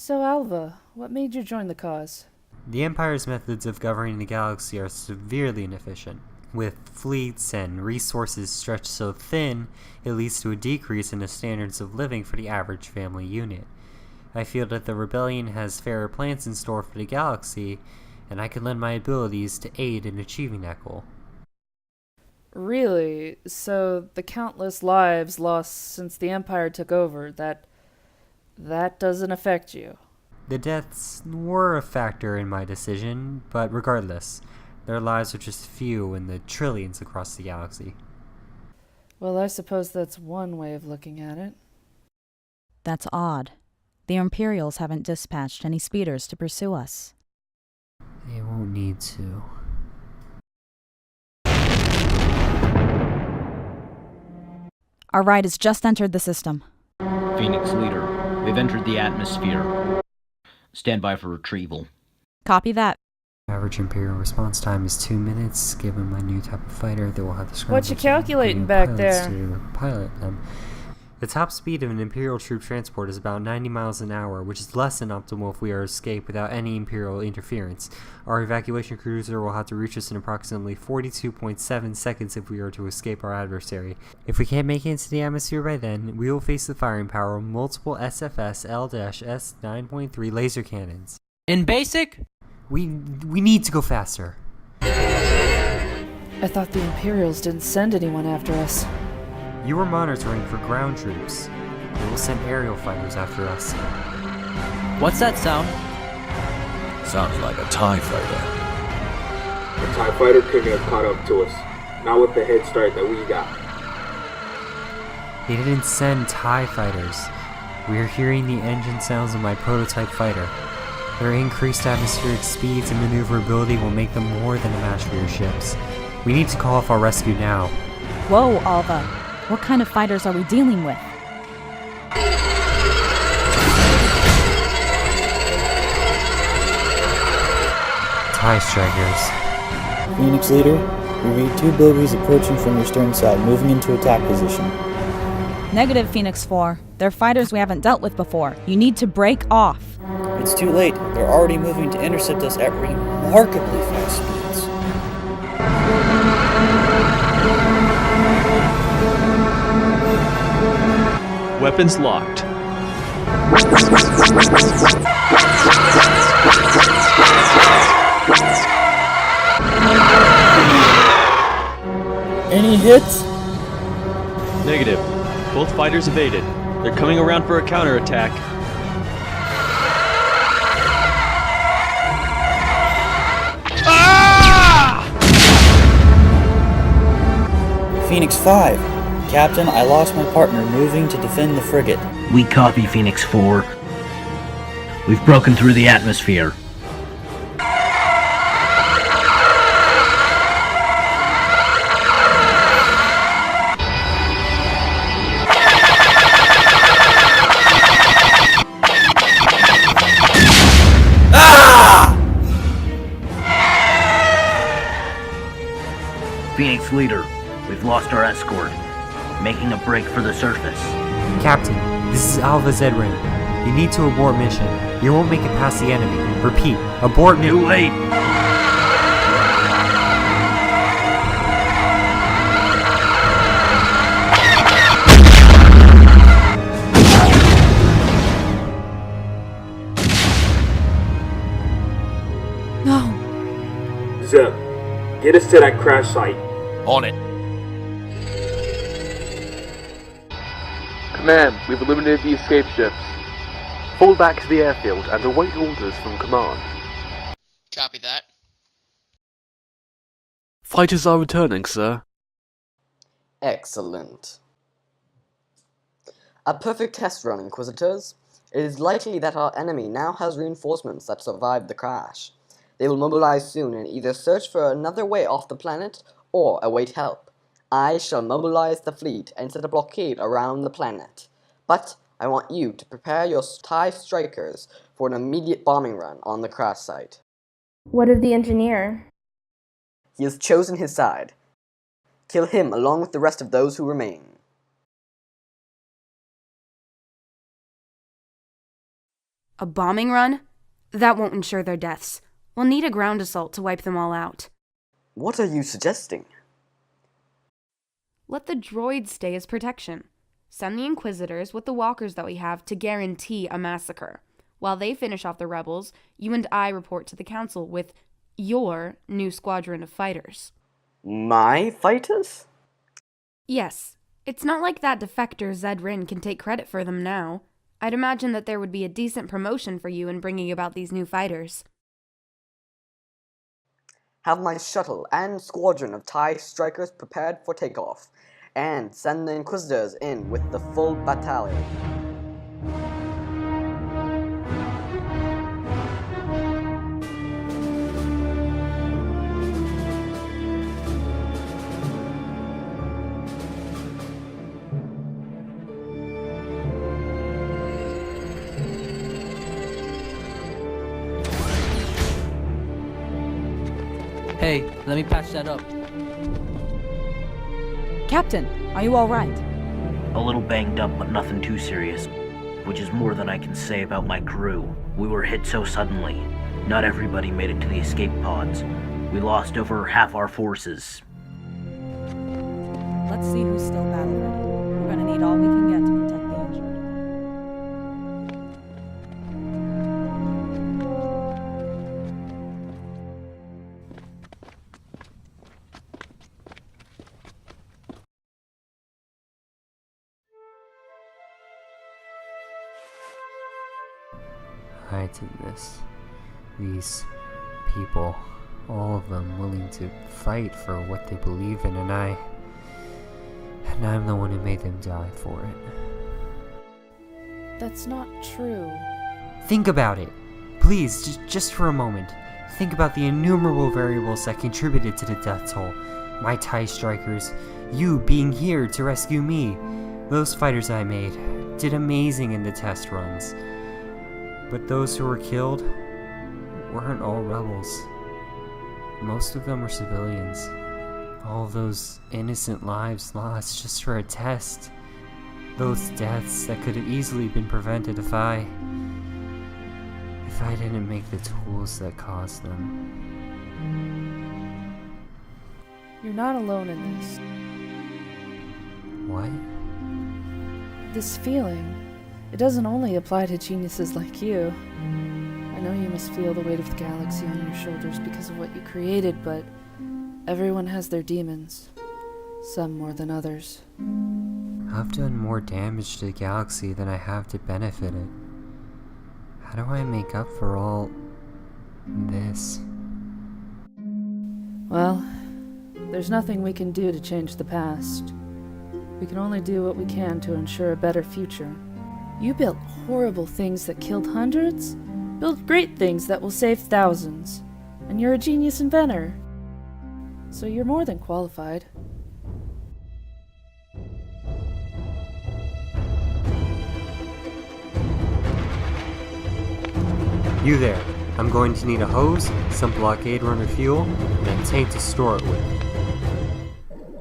So Alva, what made you join the cause? The Empire's methods of governing the galaxy are severely inefficient. With fleets and resources stretched so thin, it leads to a decrease in the standards of living for the average family unit. I feel that the rebellion has fairer plans in store for the galaxy, and I can lend my abilities to aid in achieving that goal. Really? So the countless lives lost since the Empire took over, that doesn't affect you? The deaths were a factor in my decision, but regardless, their lives are just few in the trillions across the galaxy. Well, I suppose that's one way of looking at it. That's odd. The Imperials haven't dispatched any speeders to pursue us. They won't need to. Our ride has just entered the system. Phoenix Leader, we've entered the atmosphere. Stand by for retrieval. Copy that. Average Imperial response time is 2 minutes. Given my new type of fighter, they will have the scramble. What you calculating back there? To pilot them. The top speed of an Imperial troop transport is about 90 miles an hour, which is less than optimal if we are to escape without any Imperial interference. Our evacuation cruiser will have to reach us in approximately 42.7 seconds if we are to escape our adversary. If we can't make it into the atmosphere by then, we will face the firing power of multiple SFS L-S 9.3 laser cannons. In basic? We need to go faster. I thought the Imperials didn't send anyone after us. You were monitoring for ground troops. They will send aerial fighters after us. What's that sound? Sounds like a TIE fighter. The TIE fighter couldn't have caught up to us. Not with the head start that we got. They didn't send TIE fighters. We are hearing the engine sounds of my prototype fighter. Their increased atmospheric speeds and maneuverability will make them more than a match for your ships. We need to call off our rescue now. Whoa, Alva. What kind of fighters are we dealing with? TIE strikers. Phoenix Leader, we read 2 bogies approaching from your stern side, moving into attack position. Negative, Phoenix 4. They're fighters we haven't dealt with before. You need to break off. It's too late. They're already moving to intercept us at remarkably fast speeds. Weapons locked. Any hits? Negative. Both fighters evaded. They're coming around for a counterattack. Phoenix 5. Captain, I lost my partner moving to defend the frigate. We copy, Phoenix 4. We've broken through the atmosphere. Phoenix Leader, we've lost our escort. Making a break for the surface. Captain, this is Alva Zed-Rin. You need to abort mission. You won't make it past the enemy. Repeat, abort mission. Too late! No. Zeb, get us to that crash site. On it. Command, we've eliminated the escape ships. Fall back to the airfield and await orders from command. Copy that. Fighters are returning, sir. Excellent. A perfect test run, Inquisitors. It is likely that our enemy now has reinforcements that survived the crash. They will mobilize soon and either search for another way off the planet or await help. I shall mobilize the fleet and set a blockade around the planet. But I want you to prepare your TIE strikers for an immediate bombing run on the crash site. What of the engineer? He has chosen his side. Kill him along with the rest of those who remain. A bombing run? That won't ensure their deaths. We'll need a ground assault to wipe them all out. What are you suggesting? Let the droids stay as protection. Send the Inquisitors with the walkers that we have to guarantee a massacre. While they finish off the rebels, you and I report to the Council with your new squadron of fighters. My fighters? Yes. It's not like that defector Zed-Rin can take credit for them now. I'd imagine that there would be a decent promotion for you in bringing about these new fighters. Have my shuttle and squadron of TIE strikers prepared for takeoff, and send the Inquisitors in with the full battalion. Hey, let me patch that up. Captain, are you alright? A little banged up, but nothing too serious. Which is more than I can say about my crew. We were hit so suddenly. Not everybody made it to the escape pods. We lost over half our forces. Let's see who's still battle ready. We're gonna need all we can get to protect the injured. I did this. These people, all of them willing to fight for what they believe in, and I'm the one who made them die for it. That's not true. Think about it. Please, just for a moment. Think about the innumerable variables that contributed to the death toll. My TIE strikers, you being here to rescue me. Those fighters I made did amazing in the test runs. But those who were killed weren't all rebels. Most of them were civilians. All those innocent lives lost just for a test. Those deaths that could have easily been prevented if I didn't make the tools that caused them. You're not alone in this. What? This feeling, it doesn't only apply to geniuses like you. I know you must feel the weight of the galaxy on your shoulders because of what you created, but everyone has their demons. Some more than others. I've done more damage to the galaxy than I have to benefit it. How do I make up for all this? Well, there's nothing we can do to change the past. We can only do what we can to ensure a better future. You built horrible things that killed hundreds, built great things that will save thousands, and you're a genius inventor. So you're more than qualified. You there. I'm going to need a hose, some blockade runner fuel, and a tank to store it with.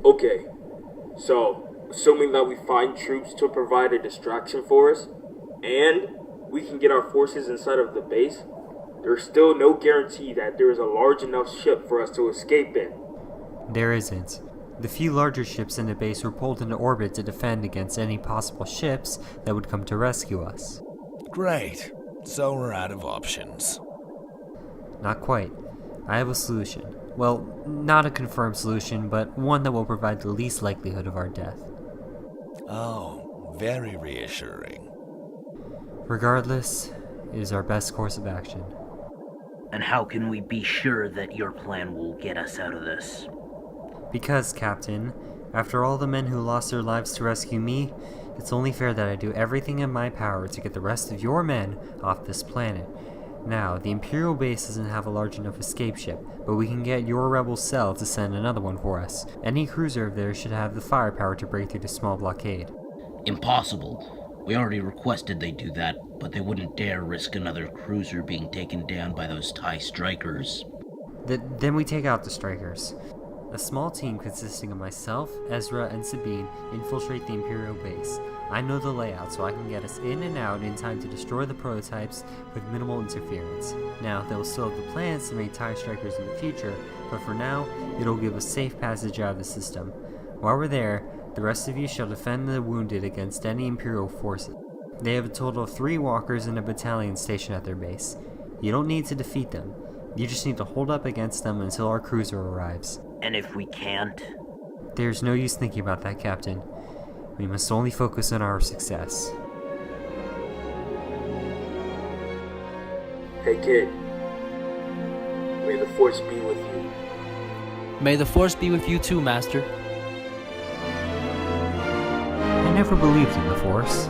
Okay, so, assuming that we find troops to provide a distraction for us, and we can get our forces inside of the base, there's still no guarantee that there is a large enough ship for us to escape in. There isn't. The few larger ships in the base were pulled into orbit to defend against any possible ships that would come to rescue us. Great. So we're out of options. Not quite. I have a solution. Well, not a confirmed solution, but one that will provide the least likelihood of our death. Oh, very reassuring. Regardless, it is our best course of action. And how can we be sure that your plan will get us out of this? Because, Captain, after all the men who lost their lives to rescue me, it's only fair that I do everything in my power to get the rest of your men off this planet. Now, the Imperial base doesn't have a large enough escape ship, but we can get your rebel cell to send another one for us. Any cruiser of theirs should have the firepower to break through the small blockade. Impossible. We already requested they do that, but they wouldn't dare risk another cruiser being taken down by those TIE strikers. Then we take out the strikers. A small team consisting of myself, Ezra, and Sabine infiltrate the Imperial base. I know the layout, so I can get us in and out in time to destroy the prototypes with minimal interference. Now, they will still have the plans to make TIE Strikers in the future, but for now, it'll give us safe passage out of the system. While we're there, the rest of you shall defend the wounded against any Imperial forces. They have a total of 3 walkers and a battalion stationed at their base. You don't need to defeat them. You just need to hold up against them until our cruiser arrives. And if we can't? There's no use thinking about that, Captain. We must only focus on our success. Hey kid, may the Force be with you. May the Force be with you too, Master. I never believed in the Force.